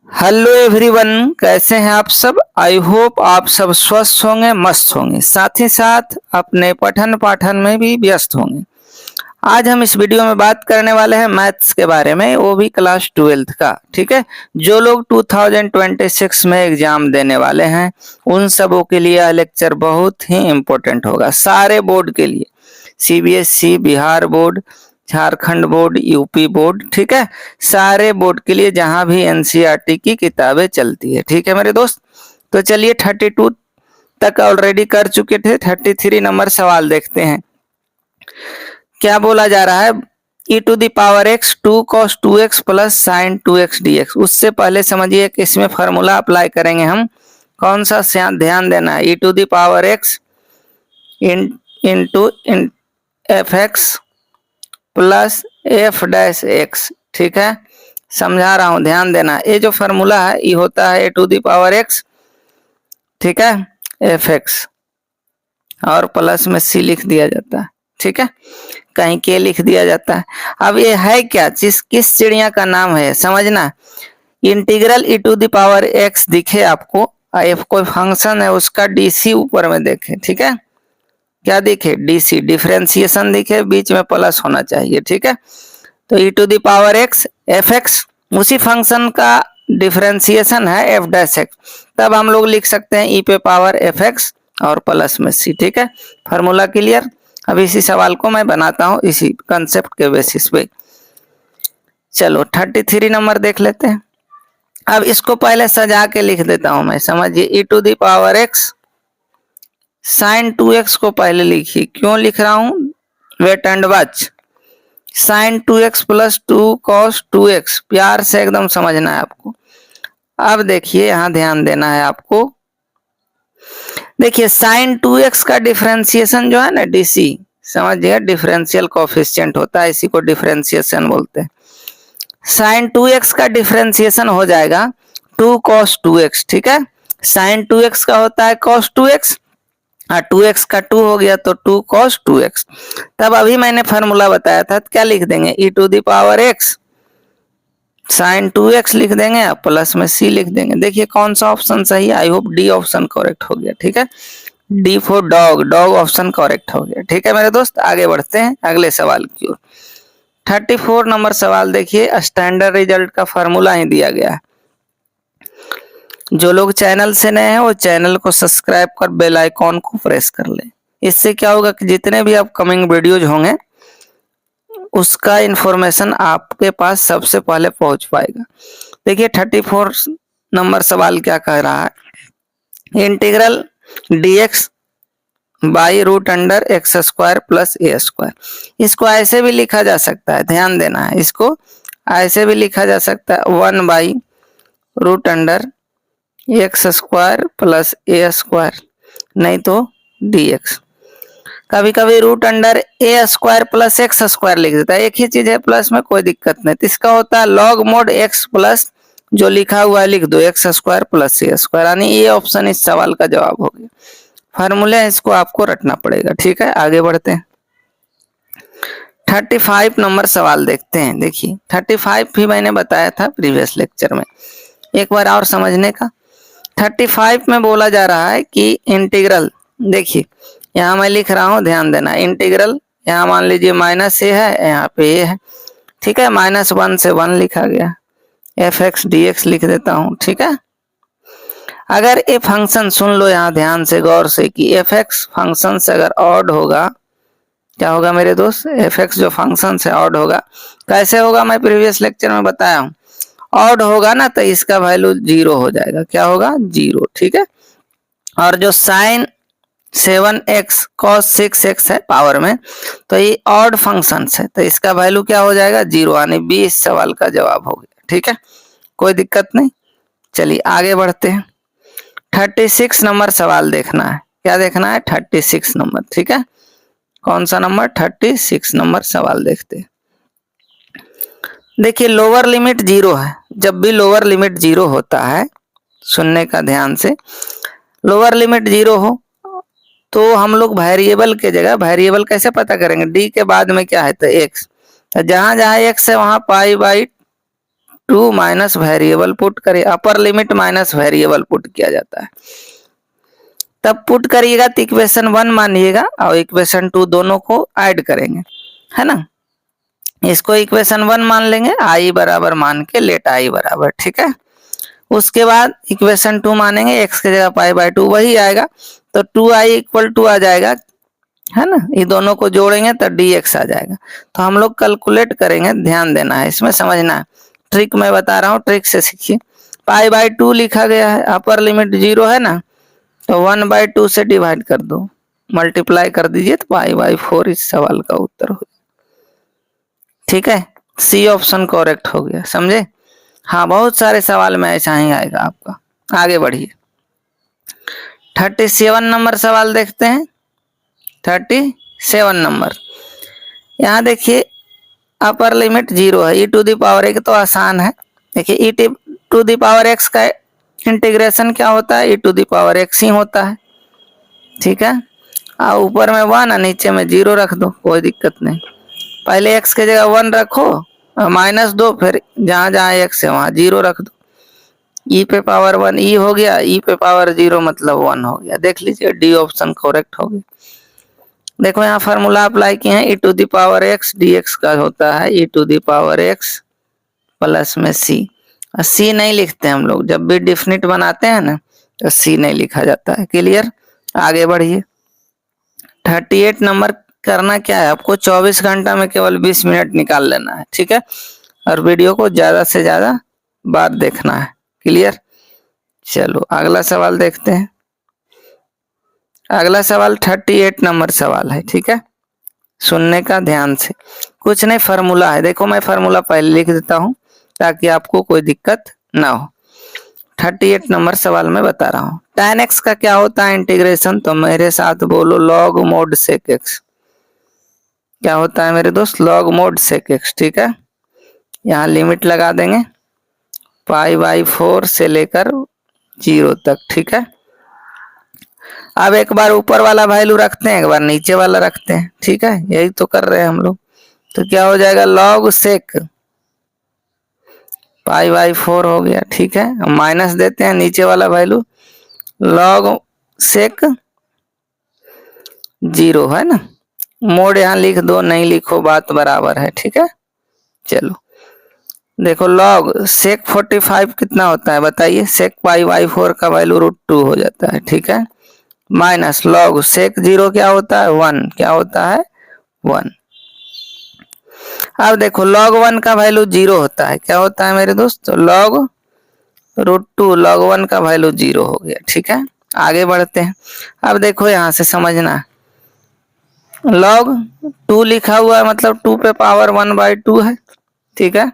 Hello everyone, कैसे हैं आप सब। आई होप आप सब स्वस्थ होंगे, मस्त होंगे, साथ ही साथ अपने पठन पाठन में भी व्यस्त होंगे। आज हम इस वीडियो में बात करने वाले हैं मैथ्स के बारे में, वो भी क्लास 12th का। ठीक है, जो लोग 2026 में एग्जाम देने वाले हैं उन सबों के लिए यह लेक्चर बहुत ही इम्पोर्टेंट होगा, सारे बोर्ड के लिए, CBSE, Bihar board, Jharkhand board, UP board. ठीक है, सारे बोर्ड के लिए जहां भी एनसीईआरटी की किताबें चलती है। ठीक है मेरे दोस्त, तो चलिए 32 तक ऑलरेडी कर चुके थे, 33 नंबर सवाल देखते हैं। क्या बोला जा रहा है, e to the power x 2 cos 2x plus sine 2x dx। उससे पहले समझिए कि इसमें फार्मूला अप्लाई करेंगे हम। कौन सा ध्यान देना है, e to the power x into f x plus f dash x. ठीक है, समझा रहा हूं, ध्यान देना। ये जो फार्मूला है ये होता है ए टू द पावर एक्स, ठीक है, एफ एक्स, और प्लस में सी लिख दिया जाता है। ठीक है, कहीं के लिख दिया जाता है। अब ये है क्या चीज, किस चिड़िया का नाम है समझना। Integral e to the power x दिखे आपको, एफ कोई फंक्शन है उसका डीसी ऊपर में देखे। ठीक है, क्या दिखे, डीसी, डिफरेंशिएशन दिखे, बीच में प्लस होना चाहिए। ठीक है, तो e to the power x f x, उसी फंक्शन का डिफरेंशिएशन है एफ डैश एक्स। तब हम लोग लिख सकते हैं ई पे पावर एफ एक्स और प्लस में सी। ठीक है, फार्मूला क्लियर। अब इसी सवाल को मैं बनाता हूं इसी कंसेप्ट के बेसिस पे। चलो 33 नंबर देख लेते हैं। अब इसको पहले सजा के लिख देता हूं मैं, समझिए। E to the power x sine 2x को पहले लिखिए। क्यों लिख रहा हूं, wait and watch. Sine 2x plus 2 cos 2x, प्यार से एकदम समझना है आपको। अब देखिए यहां ध्यान देना है आपको। देखिए साइन 2x का डिफरेंशिएशन जो है ना, डीसी, समझिए डिफरेंशियल कोफिशिएंट होता है, इसी को डिफरेंशिएशन बोलते हैं। साइन 2x का डिफरेंशिएशन हो जाएगा 2 cos 2x। ठीक है, साइन 2x का होता है cos 2x, 2x का 2 हो गया तो 2 cos 2x। तब अभी मैंने फार्मूला बताया था, क्या लिख देंगे, e to the power x sine 2x लिख देंगे, प्लस में c लिख देंगे। देखिए कौन सा ऑप्शन सही है, I hope D option correct हो गया। ठीक है, D for dog, dog option correct हो गया। ठीक है मेरे दोस्त, आगे बढ़ते हैं अगले सवाल की ओर। 34 नंबर सवाल देखिए, स्टैंडर्ड रिजल्ट का फार्मूला ही दिया गया है। जो लोग चैनल से नए हैं वो चैनल को सब्सक्राइब कर बेल आइकॉन को प्रेस कर ले। इससे क्या होगा कि जितने भी अपकमिंग वीडियोज होंगे उसका इंफॉर्मेशन आपके पास सबसे पहले पहुंच पाएगा। देखिए 34 नंबर सवाल क्या कह रहा है, integral dx by root under x square plus a square. इसको ऐसे भी लिखा जा सकता है, ध्यान देना है, इसको ऐसे भी लिखा जा सकता है 1 by root under x square plus a square, नहीं तो dx। कभी कभी root under a square plus x square लिख देता है, एक ही चीज है, प्लस में कोई दिक्कत नहीं। तो इसका होता है लॉग मोड एक्स प्लस जो लिखा हुआ है लिख दो, x square plus a square, यानी ये ऑप्शन इस सवाल का जवाब हो गया। फार्मूले इसको आपको रटना पड़ेगा। ठीक है, आगे बढ़ते हैं। 35 नंबर सवाल देखते हैं। देखिए 35 भी मैंने बताया था प्रीवियस लेक्चर में, एक बार और समझने का। 35 में बोला जा रहा है कि इंटीग्रल, देखिए यहाँ मैं लिख रहा हूँ, ध्यान देना, इंटीग्रल यहाँ मान लीजिए माइनस ए है, यहाँ पे ए है। ठीक है, -1 से 1 लिखा गया, एफ एक्स डी एक्स लिख देता हूँ। ठीक है, अगर ये फंक्शन, सुन लो यहाँ ध्यान से गौर से, कि एफ एक्स फंक्शन से अगर ऑड होगा, क्या होगा मेरे दोस्त, एफ एक्स जो फंक्शन से ऑड होगा, कैसे होगा मैं प्रीवियस लेक्चर में बताया हूँ। ऑड होगा ना तो इसका वैल्यू 0 हो जाएगा, क्या होगा, 0। ठीक है, और जो साइन 7x cos 6x है पावर में, तो ये ऑड फंक्शन है, तो इसका वैल्यू क्या हो जाएगा, 0, यानी 20 सवाल का जवाब हो गया। ठीक है, कोई दिक्कत नहीं। चलिए आगे बढ़ते हैं। 36 नंबर सवाल देखना है, क्या देखना है, 36 नंबर। ठीक है, कौन सा नंबर, 36 नंबर सवाल देखते हैं। देखिए लोअर लिमिट 0 है, जब भी लोअर लिमिट 0 होता है, सुनने का ध्यान से, लोअर लिमिट 0 हो तो हम लोग वेरिएबल के जगह, वेरिएबल कैसे पता करेंगे, डी के बाद में क्या है तो एक्स, तो जहां जहां एक्स है वहां pi by two minus variable put करिए, upper limit minus variable put किया जाता है। तब पुट करिएगा तो इक्वेशन 1 मानिएगा और इक्वेशन 2 दोनों को ऐड करेंगे, है ना। इसको इक्वेशन 1 मान लेंगे, आई बराबर मान के लेट आई बराबर, ठीक है। उसके बाद इक्वेशन 2 मानेंगे, एक्स की जगह पाई बाय 2 वही आएगा, तो 2i इक्वल टू आ जाएगा, है ना। ये दोनों को जोड़ेंगे तो dx आ जाएगा। तो हम लोग कैलकुलेट करेंगे, ध्यान देना है, इसमें समझना है, ट्रिक मैं बता रहा हूँ, ट्रिक से सीखिए। पाई बाय 2 लिखा गया है, अपर लिमिट 0 है ना, तो 1/2 से डिवाइड कर दो, मल्टीप्लाई कर दीजिए तो पाई बाय 4 इस सवाल का उत्तर हो, ठीक है। सी ऑप्शन करेक्ट हो गया, समझे। हाँ, बहुत सारे सवाल में ऐसा ही आएगा आपका। आगे बढ़िए, 37 नंबर सवाल देखते हैं। 37 नंबर, यहाँ देखिए अपर लिमिट 0 है, e टू दी पावर एक तो आसान है। देखिए e to the power x का इंटीग्रेशन क्या होता है, e to the power x ही होता है, ठीक है। और ऊपर में 1 और नीचे में 0 रख दो, कोई दिक्कत नहीं। पहले x के जगह 1 रखो, -2, फिर जहाँ जहाँ x है वहाँ 0 रख दो, e पे पावर 1 e हो गया, e पे पावर 0 मतलब 1 हो गया। देख लीजिए डी ऑप्शन करेक्ट हो गया। देखो यहाँ फार्मूला अप्लाई किए हैं, e to the power x dx का होता है e to the power x plus में c। c नहीं लिखते हम लोग, जब भी डिफिनिट बनाते हैं ना तो c नहीं लिखा जाता है। क्लियर, आगे बढ़िए। 38 नंबर करना क्या है आपको, 24 घंटा में केवल 20 मिनट निकाल लेना है, ठीक है। और वीडियो को ज्यादा से ज्यादा बार देखना है। क्लियर, चलो अगला सवाल देखते हैं। अगला सवाल 38 नंबर सवाल है, ठीक है। सुनने का ध्यान से, कुछ नहीं फार्मूला है, देखो मैं फार्मूला पहले लिख देता हूँ ताकि आपको कोई दिक्कत ना हो। 38 नंबर सवाल में बता रहा हूँ, tan x का क्या होता है इंटीग्रेशन, तो मेरे साथ बोलो log mod sec x। क्या होता है मेरे दोस्त, log mod sec x, ठीक है। यहाँ लिमिट लगा देंगे पाई बाई 4 से लेकर 0 तक, ठीक है। अब एक बार ऊपर वाला वैल्यू रखते हैं, एक बार नीचे वाला रखते हैं, ठीक है, यही तो कर रहे हैं हम लोग। तो क्या हो जाएगा, log sec पाई बाई 4 हो गया, ठीक है। माइनस देते हैं नीचे वाला वैल्यू, log sec 0 है ना, मोड यहाँ लिख दो, नहीं लिखो बात बराबर है, ठीक है। चलो देखो log sec 45 कितना होता है बताइए, sec पाई बाई 4 का वैल्यू √2 हो जाता है, ठीक है। माइनस log sec 0 क्या होता है, 1, क्या होता है 1। अब देखो log 1 का वैल्यू 0 होता है, क्या होता है मेरे दोस्त, log √2, log 1 का वैल्यू 0 हो गया, ठीक है। आगे बढ़ते हैं। अब देखो यहाँ से समझना, log 2 लिखा हुआ है मतलब 2 पे पावर 1/2 है, ठीक है।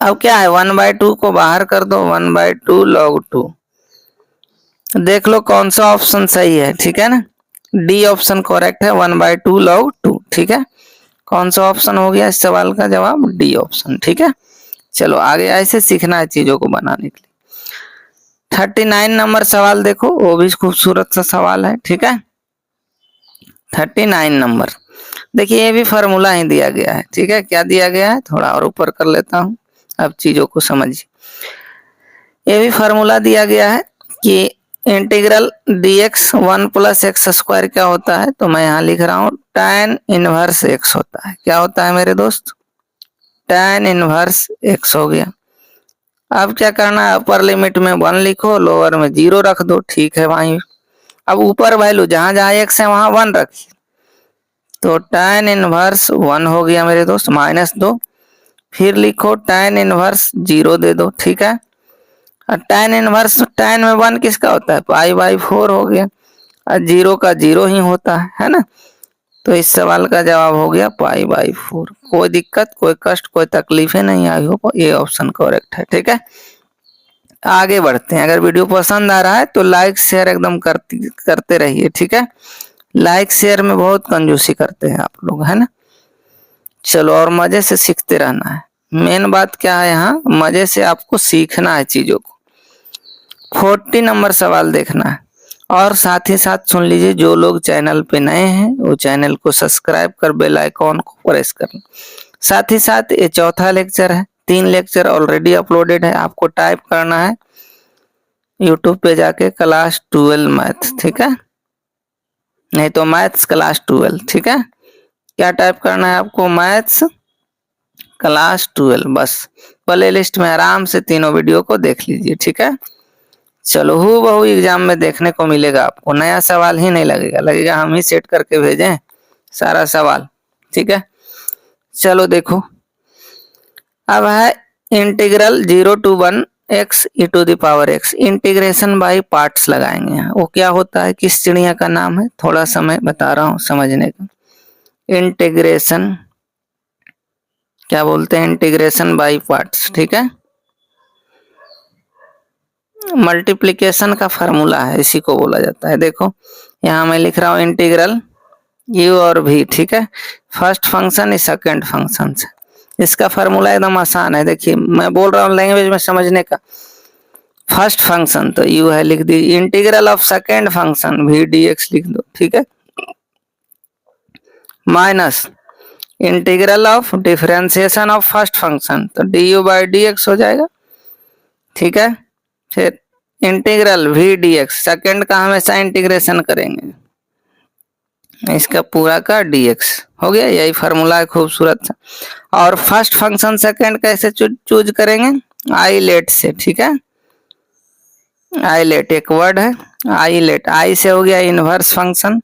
अब क्या है, 1/2 को बाहर कर दो, 1/2 log 2। देख लो कौन सा ऑप्शन सही है, ठीक है ना, डी ऑप्शन करेक्ट है, 1/2 log 2, ठीक है। कौन सा ऑप्शन हो गया इस सवाल का जवाब, डी ऑप्शन, ठीक है। चलो आगे ऐसे सीखना है चीजों को बनाने के लिए। 39 नंबर सवाल देखो, वो भी खूबसूरत सा सवाल है, ठीक है। 39 नंबर, देखिए ये भी फार्मूला ही दिया गया है, ठीक है। क्या दिया गया है, थोड़ा और ऊपर कर लेता हूँ, अब चीजों को समझिए। ये भी फार्मूला दिया गया है कि इंटीग्रल dx 1 + x² क्या होता है, तो मैं यहाँ लिख रहा हूँ tan इनवर्स x होता है। क्या होता है मेरे दोस्त, tan इनवर्स x हो गया। अब क्या करना है, अपर लिमिट में 1 लिखो, लोअर में 0 रख दो, ठीक है वहीं। अब ऊपर वैल्यू जहां जहां x है वहां 1 रखिए, तो tan इनवर्स 1 हो गया मेरे दोस्त, -2। फिर लिखो tan इनवर्स 0 दे दो, ठीक है। और tan इनवर्स, tan में 1 किसका होता है, पाई बाई 4 हो गया, और 0 का 0 ही होता है ना। तो इस सवाल का जवाब हो गया पाई बाई 4। कोई दिक्कत, कोई कष्ट, कोई तकलीफें नहीं आई हो, ये ऑप्शन करेक्ट है, ठीक है। आगे बढ़ते हैं। अगर वीडियो पसंद आ रहा है तो लाइक शेयर एकदम करते रहिए, ठीक है। लाइक शेयर में बहुत कंजूसी करते हैं आप लोग, है ना। चलो और मजे से सीखते रहना है, मेन बात क्या है यहाँ, मजे से आपको सीखना है चीजों को। 40 नंबर सवाल देखना है, और साथ ही साथ सुन लीजिए, जो लोग चैनल पे नए हैं वो चैनल को सब्सक्राइब कर बेल आइकॉन को प्रेस करना। साथ ही साथ ये चौथा लेक्चर है, 3 लेक्चर ऑलरेडी अपलोडेड है, आपको टाइप करना है यूट्यूब पे जाके क्लास 12 मैथ, ठीक है, नहीं तो मैथ्स क्लास 12, ठीक है। क्या टाइप करना है आपको, मैथ्स क्लास 12, बस प्ले लिस्ट में आराम से तीनों वीडियो को देख लीजिए, ठीक है। चलो हूबहू एग्जाम में देखने को मिलेगा आपको, नया सवाल ही नहीं लगेगा, लगेगा हम ही सेट करके भेजें सारा सवाल, ठीक है। चलो देखो, अब है integral 0 to 1 x e to the power x, integration by parts लगाएंगे यहाँ। वो क्या होता है, किस चिड़िया का नाम है, थोड़ा सा मैं बता रहा हूँ समझने का। इंटीग्रेशन क्या बोलते हैं, इंटीग्रेशन बाय पार्ट्स, ठीक है। मल्टीप्लिकेशन का फार्मूला है, इसी को बोला जाता है। देखो यहाँ मैं लिख रहा हूँ इंटीग्रल u और v, ठीक है, फर्स्ट फंक्शन इस सेकंड फंक्शन से। इसका फार्मूला एकदम आसान है, देखिए मैं बोल रहा हूँ लैंग्वेज में समझने का। फर्स्ट फंक्शन तो u है, लिख दीजिए, integral of second function v dx लिख दो, ठीक है, minus integral of differentiation of first function तो du बाई dx हो जाएगा, ठीक है। फिर इंटीग्रल v dx, सेकंड का हमेशा इंटीग्रेशन करेंगे, इसका पूरा का dx हो गया, यही फार्मूला है खूबसूरत सा। और फर्स्ट फंक्शन सेकंड कैसे चूज करेंगे, आई लेट से, ठीक है। आई लेट एक वर्ड है, आई लेट, आई से हो गया इनवर्स फंक्शन,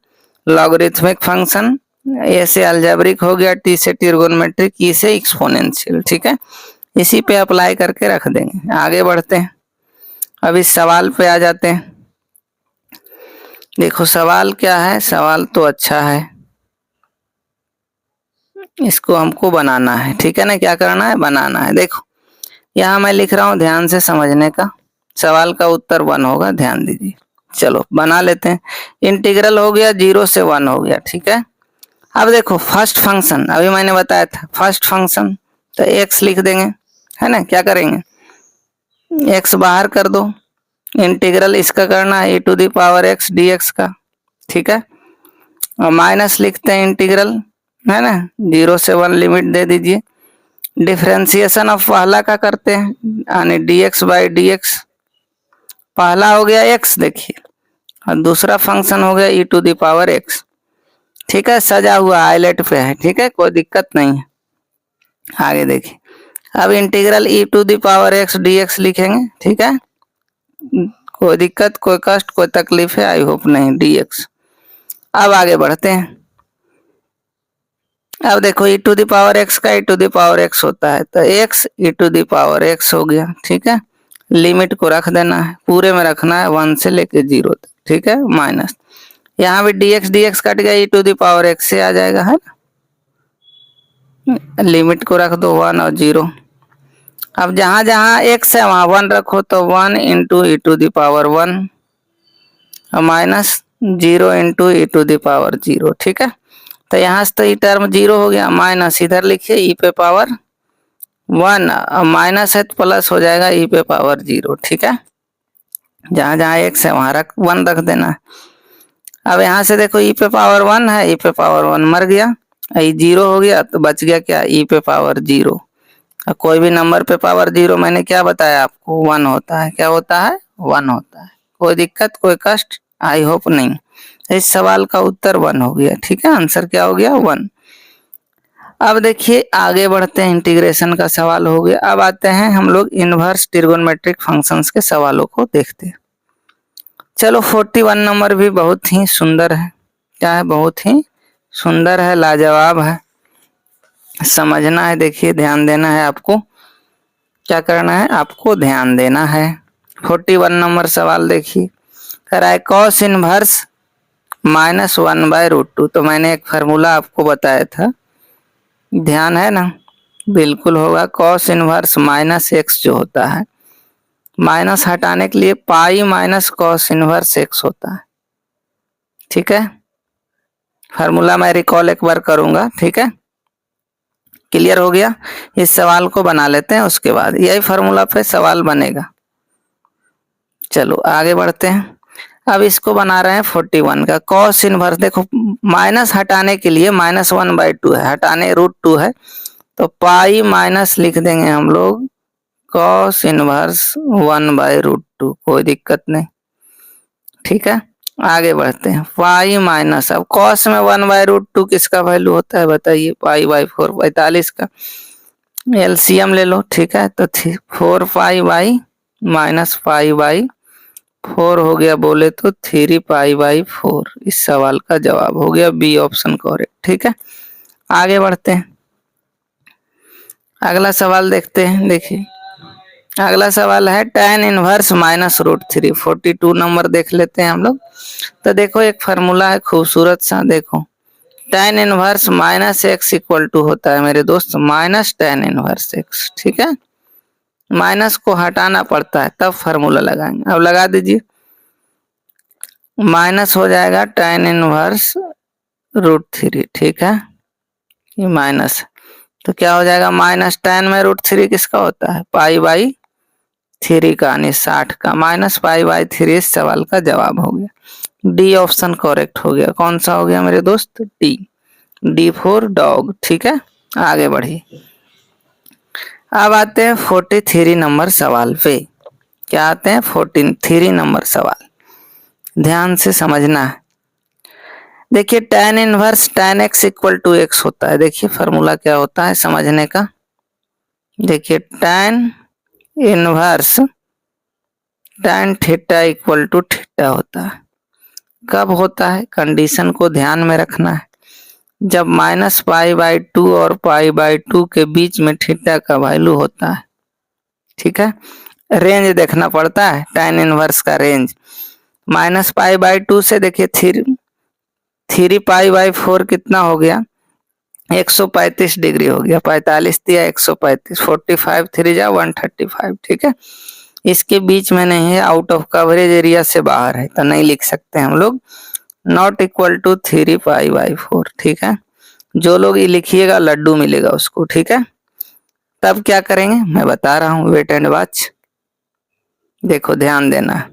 लॉगरिथमिक फंक्शन, ए से अलजेब्रिक हो गया, टी से ट्रिगोनोमेट्रिक, ई से एक्सपोनेंशियल, ठीक है। इसी पे अप्लाई करके रख देंगे। आगे बढ़ते हैं, अब इस सवाल पे आ जाते हैं। देखो सवाल क्या है, सवाल तो अच्छा है, इसको हमको बनाना है, ठीक है ना। क्या करना है, बनाना है। देखो यहाँ मैं लिख रहा हूँ, ध्यान से समझने का, सवाल का उत्तर 1 होगा, ध्यान दीजिए। चलो बना लेते हैं। इंटीग्रल हो गया 0 से 1 हो गया, ठीक है। अब देखो फर्स्ट फंक्शन, अभी मैंने बताया था फर्स्ट फंक्शन, तो x लिख देंगे, है ना। क्या करेंगे, x बाहर कर दो, इंटीग्रल इसका करना है e to the power x dx का, ठीक है। और माइनस लिखते हैं इंटीग्रल, है ना, 0 से 1 लिमिट दे दीजिए। डिफरेंशिएशन ऑफ पहला का करते हैं, यानी dx बाई dx, पहला हो गया x देखिए, और दूसरा फंक्शन हो गया e to the power x, ठीक है। सजा हुआ हाईलाइट पे है, ठीक है, कोई दिक्कत नहीं है। आगे देखिए, अब integral e to the power x dx लिखेंगे, ठीक है। कोई दिक्कत, कोई कष्ट, कोई तकलीफ है, आई होप नहीं, dx। अब आगे बढ़ते हैं। अब देखो e to the power x का e to the power x होता है, तो x e to the power x हो गया, ठीक है। लिमिट को रख देना है, पूरे में रखना है 1 से लेके 0 तक, ठीक है, माइनस यहाँ भी dx कट गया, e to the power x से आ जाएगा, है ना। लिमिट को रख दो 1 और 0। अब जहां जहां x है वहां 1 रखो, तो 1 into e to the power 1 और minus 0 into e to the power 0, ठीक है। तो यहाँ से तो ये टर्म 0 हो गया, माइनस इधर लिखिए ई पे पावर 1 और माइनस है तो प्लस हो जाएगा ई पे पावर 0, ठीक है। जहां जहां x है वहां 1 रख देना है। अब यहाँ से देखो ई पे पावर 1 है, ई पे पावर 1 मर गया, ये 0 हो गया, तो बच गया क्या, ई पे पावर 0। कोई भी नंबर पे पावर 0 मैंने क्या बताया आपको, 1 होता है। क्या होता है, 1 होता है। कोई दिक्कत, कोई कष्ट, आई होप नहीं। इस सवाल का उत्तर 1 हो गया, ठीक है, आंसर क्या हो गया, 1। अब देखिए आगे बढ़ते हैं, इंटीग्रेशन का सवाल हो गया। अब आते हैं हम लोग इनवर्स ट्रिगोनोमेट्रिक फंक्शंस के सवालों को देखते हैं। चलो 41 नंबर भी बहुत ही सुंदर है, क्या है, बहुत ही सुंदर है, लाजवाब है, समझना है। देखिए ध्यान देना है आपको, क्या करना है, आपको ध्यान देना है। 41 नंबर सवाल देखिए, कह रहा है कॉस इनवर्स -1/√2। तो मैंने एक फार्मूला आपको बताया था, ध्यान है ना, बिल्कुल होगा। कॉस इनवर्स -x जो होता है, माइनस हटाने के लिए pi minus cos inverse x होता है, ठीक है। फार्मूला मैं रिकॉल एक बार करूंगा, ठीक है, क्लियर हो गया। इस सवाल को बना लेते हैं, उसके बाद यही फार्मूला पे सवाल बनेगा। चलो आगे बढ़ते हैं। अब इसको बना रहे हैं 41 का कॉस इनवर्स। देखो माइनस हटाने के लिए -1/2 है, हटाने √2 है, तो पाई माइनस लिख देंगे हम लोग कॉस इनवर्स 1/√2, कोई दिक्कत नहीं। ठीक है, आगे बढ़ते हैं। पाई माइनस, अब कॉस में 1/√2 किसका वैल्यू होता है बताइए? पाई/4, 45 का एलसीएम ले लो। ठीक है, तो 4 पाई माइनस पाई/4 हो गया, बोले तो 3 पाई/4। इस सवाल का जवाब हो गया बी ऑप्शन करेक्ट। ठीक है, आगे बढ़ते हैं, अगला सवाल देखते हैं। देखिए अगला सवाल है tan इनवर्स -√3, 42 नंबर देख लेते हैं हम लोग। तो देखो एक फार्मूला है खूबसूरत सा, देखो tan inverse -x equal to होता है मेरे दोस्त माइनस tan इनवर्स x। ठीक है, माइनस को हटाना पड़ता है तब फार्मूला लगाएंगे। अब लगा दीजिए, माइनस हो जाएगा tan इनवर्स √3। ठीक है, ये माइनस, तो क्या हो जाएगा? माइनस tan में √3 किसका होता है? पाई/3 का, यानी 60 का, माइनस पाई/3 इस सवाल का जवाब हो गया। डी ऑप्शन करेक्ट हो गया। कौन सा हो गया मेरे दोस्त? D for dog. ठीक है, आगे बढ़िए। अब आते हैं 43 नंबर सवाल पे। क्या आते हैं? 43 नंबर सवाल, ध्यान से समझना है। देखिए tan inverse tan x equal to x होता है। देखिए फार्मूला क्या होता है समझने का। देखिए tan inverse tan theta equal to theta होता है। कब होता है? कंडीशन को ध्यान में रखना है। जब -पाई/2 और पाई/2 के बीच में थीटा का वैल्यू होता है। ठीक है, रेंज देखना पड़ता है tan इनवर्स का रेंज। -पाई/2 से देखिए 3 पाई/4 कितना हो गया? 135 डिग्री हो गया। 45 दिया 135, 45 3 जा 135। ठीक है, इसके बीच में नहीं है, आउट ऑफ कवरेज एरिया से बाहर है, तो नहीं लिख सकते हम लोग। Not equal to 3 pi. ठीक है, जो लोग ये लिखिएगा लड्डू मिलेगा उसको। ठीक है, तब क्या करेंगे मैं बता रहा हूँ, वेट एंड वॉच। देखो ध्यान देना है,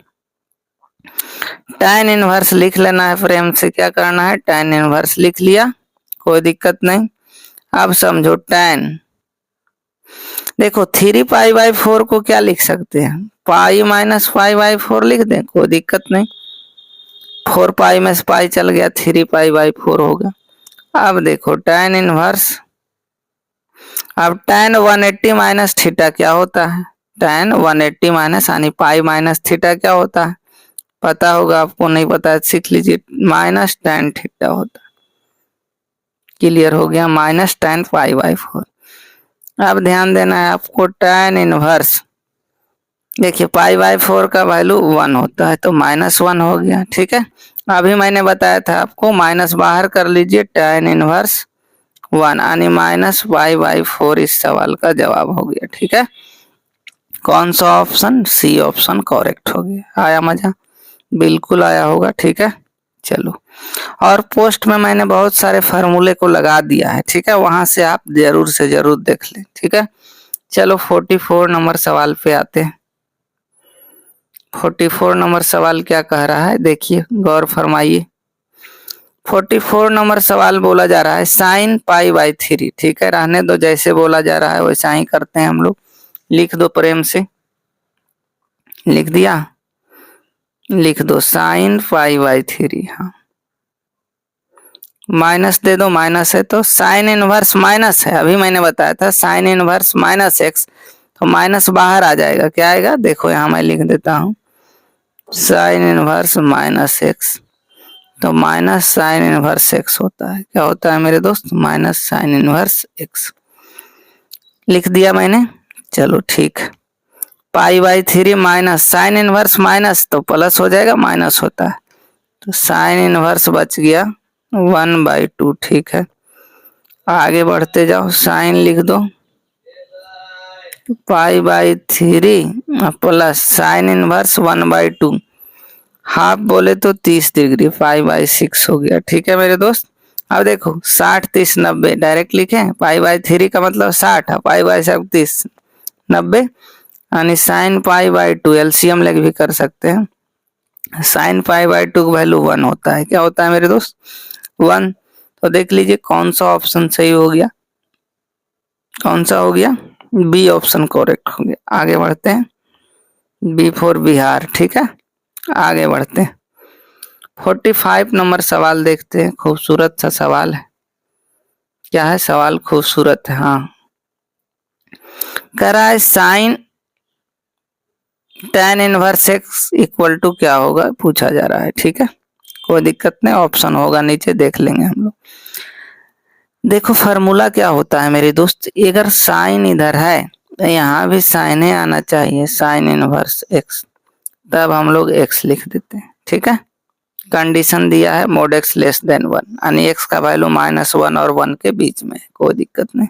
tan इनवर्स लिख लेना है फ्रेम से। क्या करना है? tan इनवर्स लिख लिया, कोई दिक्कत नहीं। अब समझो tan, देखो 3 पाई/4 को क्या लिख सकते हैं? पाई माइनस पाई/4 लिख दें, कोई दिक्कत नहीं। 4 पाई में से पाई चल गया, 3 पाई/4 होगा। अब देखो tan इनवर्स, अब tan 180 माइनस थीटा क्या होता है? tan 180 माइनस यानी पाई माइनस थीटा क्या होता है? पता होगा आपको, नहीं पता है सीख लीजिए, माइनस tan थीटा होता है। क्लियर हो गया? Minus tan पाई/4। अब ध्यान देना है आपको, tan इनवर्स, देखिए पाई/4 का वैल्यू 1 होता है, तो -1 हो गया। ठीक है, अभी मैंने बताया था आपको, माइनस बाहर कर लीजिए, tan इनवर्स 1 यानी -पाई/4 इस सवाल का जवाब हो गया। ठीक है, कौन सा ऑप्शन? सी ऑप्शन करेक्ट हो गया। आया मजा? बिल्कुल आया होगा। ठीक है, चलो, और पोस्ट में मैंने बहुत सारे फार्मूले को लगा दिया है। ठीक है, वहां से आप जरूर से जरूर देख लें। ठीक है, चलो 44 नंबर सवाल पे आते हैं। 44 नंबर सवाल क्या कह रहा है, देखिए गौर फरमाइए। 44 नंबर सवाल बोला जा रहा है sin पाई/3। ठीक है, रहने दो, जैसे बोला जा रहा है वैसा ही करते हैं हम लोग। लिख दो प्रेम से, लिख दिया, लिख दो sin पाई/3। हाँ, माइनस दे दो, माइनस है तो साइन इनवर्स माइनस है, अभी मैंने बताया था साइन इनवर्स -x, तो माइनस बाहर आ जाएगा। क्या आएगा? देखो यहाँ मैं लिख देता हूँ, साइन इनवर्स -x, तो माइनस साइन इनवर्स x होता है। क्या होता है मेरे दोस्त? Minus sine inverse x। लिख दिया मैंने, चलो ठीक। पाई/3 माइनस साइन इनवर्स माइनस, तो प्लस हो जाएगा, माइनस होता है, तो साइन इनवर्स बच गया 1/2। ठीक है, आगे बढ़ते जाओ, साइन लिख दो पाई/3 प्लस साइन इनवर्स 1/2, हाफ बोले तो 30 डिग्री, पाई/6 हो गया। ठीक है मेरे दोस्त, अब देखो 60 30 90 डायरेक्ट लिखे, पाई/3 का मतलब 60 है, पाई/7 30 90, यानी साइन पाई/2 एलसीएम लेके भी कर सकते हैं। साइन पाई/2 का वैल्यू 1 होता है। क्या होता है मेरे दोस्त? 1। तो देख लीजिए कौन सा ऑप्शन सही हो गया। कौन सा हो गया? बी ऑप्शन करेक्ट हो गया। आगे बढ़ते हैं, बी फॉर बिहार। ठीक है, आगे बढ़ते हैं। 45 नंबर सवाल देखते हैं। खूबसूरत सा सवाल है। क्या है सवाल? खूबसूरत है। हाँ, कह रहा है sine tan inverse x equal to क्या होगा, पूछा जा रहा है। ठीक है, कोई दिक्कत नहीं, ऑप्शन होगा नीचे, देख लेंगे हम लोग। देखो फार्मूला क्या होता है मेरे दोस्त, अगर साइन इधर है तो यहाँ भी साइन ही आना चाहिए, साइन इनवर्स एक्स, तब हम लोग एक्स लिख देते हैं। ठीक है, कंडीशन दिया है मोड एक्स लेस देन 1, यानी एक्स का वैल्यू -1 और 1 के बीच में, कोई दिक्कत नहीं।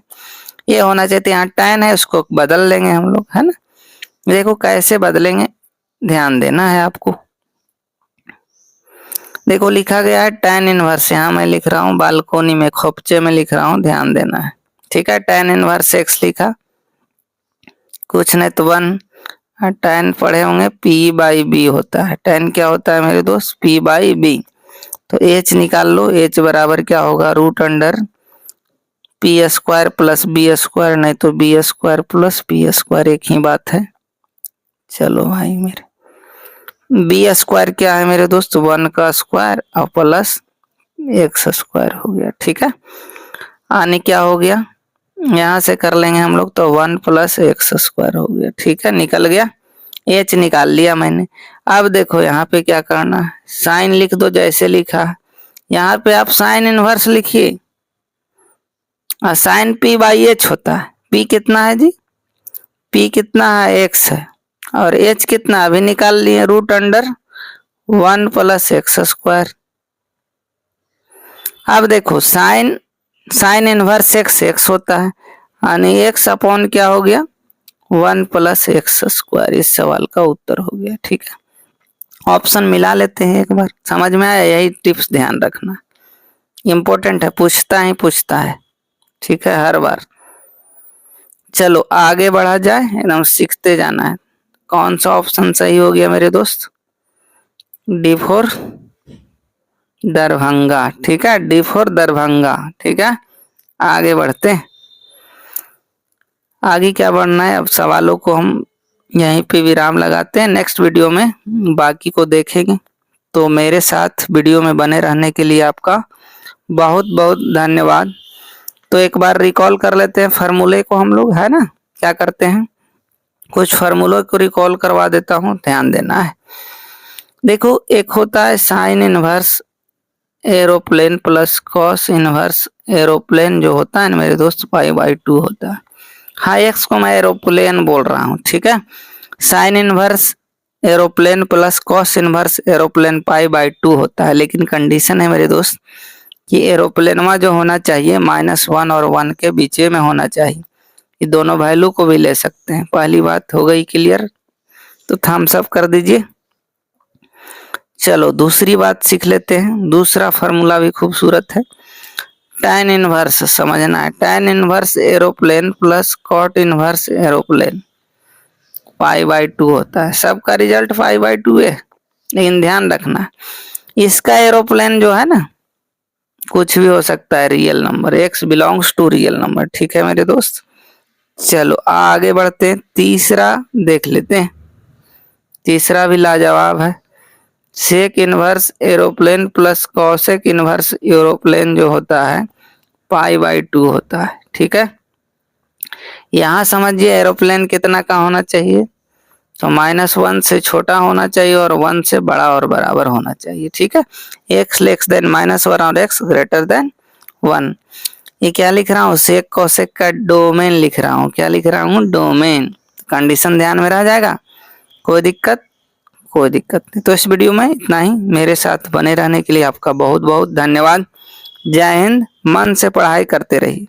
ये होना चाहिए। यहाँ tan है, उसको बदल लेंगे हम लोग, है ना। देखो कैसे बदलेंगे, ध्यान देना है आपको। देखो लिखा गया है tan इनवर्स, यहाँ मैं लिख रहा हूँ बालकोनी में, खोपचे में लिख रहा हूँ, ध्यान देना है। ठीक है, tan इनवर्स एक्स लिखा, कुछ नहीं तो 1, tan पढ़े होंगे p/b होता है। tan क्या होता है मेरे दोस्त? p/b। तो h निकाल लो, h बराबर क्या होगा? √p² प्लस b², नहीं तो b² प्लस p², एक ही बात है। चलो भाई मेरे, b² क्या है मेरे दोस्त? 1 का स्क्वायर और प्लस x² हो गया। ठीक है, आने क्या हो गया, यहाँ से कर लेंगे हम लोग, तो 1 प्लस x² हो गया। ठीक है, निकल गया, h निकाल लिया मैंने। अब देखो यहाँ पे क्या करना है, साइन लिख दो जैसे लिखा है। यहाँ पे आप साइन इनवर्स लिखिए, और साइन p/h होता है। p कितना है जी? p कितना है? x है, और h कितना अभी निकाल लिए, √1 प्लस x²। अब देखो साइन इनवर्स एक्स होता है, यानी x अपॉन क्या हो गया? 1 प्लस x²। इस सवाल का उत्तर हो गया। ठीक है, ऑप्शन मिला लेते हैं एक बार, समझ में आया? यही टिप्स ध्यान रखना, इम्पोर्टेंट है, पूछता है। ठीक है, हर बार। चलो आगे बढ़ा जाए, एकदम सीखते जाना है। कौन सा ऑप्शन सही हो गया मेरे दोस्त? D for Darbhanga. ठीक है, डी फॉर दरभंगा। ठीक है, आगे बढ़ते हैं। आगे क्या बढ़ना है, अब सवालों को हम यहीं पे विराम लगाते हैं, नेक्स्ट वीडियो में बाकी को देखेंगे। तो मेरे साथ वीडियो में बने रहने के लिए आपका बहुत बहुत धन्यवाद। तो एक बार रिकॉल कर लेते हैं फार्मूले को हम लोग, है ना। क्या करते हैं, कुछ फार्मूलों को रिकॉल करवा देता हूँ, ध्यान देना है। देखो एक होता है sine inverse aeroplane plus cos inverse aeroplane, जो होता है ना मेरे दोस्त, π/2 होता है। हाँ, एक्स को मैं एरोप्लेन बोल रहा हूँ। ठीक है, sine inverse aeroplane plus cos inverse aeroplane π/2 होता है, लेकिन कंडीशन है मेरे दोस्त कि एरोप्लेनमा जो होना चाहिए -1 और 1 के बीच में होना चाहिए। ये दोनों वैल्यू को भी ले सकते हैं। पहली बात हो गई क्लियर, तो थम्स अप कर दीजिए। चलो दूसरी बात सीख लेते हैं। दूसरा फार्मूला भी खूबसूरत है, tan इनवर्स समझना है। tan inverse aeroplane plus cot inverse aeroplane π/2 होता है। सबका रिजल्ट π/2 है, लेकिन ध्यान रखना इसका एरोप्लेन जो है ना, कुछ भी हो सकता है, real number, x belongs to real number. ठीक है मेरे दोस्त, चलो आगे बढ़ते हैं। तीसरा देख लेते हैं, तीसरा भी लाजवाब है। Sec inverse aeroplane plus cosec inverse aeroplane जो होता है π/2 होता है। ठीक है, यहाँ समझिए एरोप्लेन कितना का होना चाहिए, तो -1 से छोटा होना चाहिए और 1 से बड़ा और बराबर होना चाहिए। ठीक है, x लेस देन -1 और x ग्रेटर देन 1। ये क्या लिख रहा हूँ, सेक कॉसेक का डोमेन लिख रहा हूँ। क्या लिख रहा हूँ? डोमेन। कंडीशन ध्यान में रह जाएगा, कोई दिक्कत नहीं। तो इस वीडियो में इतना ही। मेरे साथ बने रहने के लिए आपका बहुत बहुत धन्यवाद। जय हिंद, मन से पढ़ाई करते रहिए।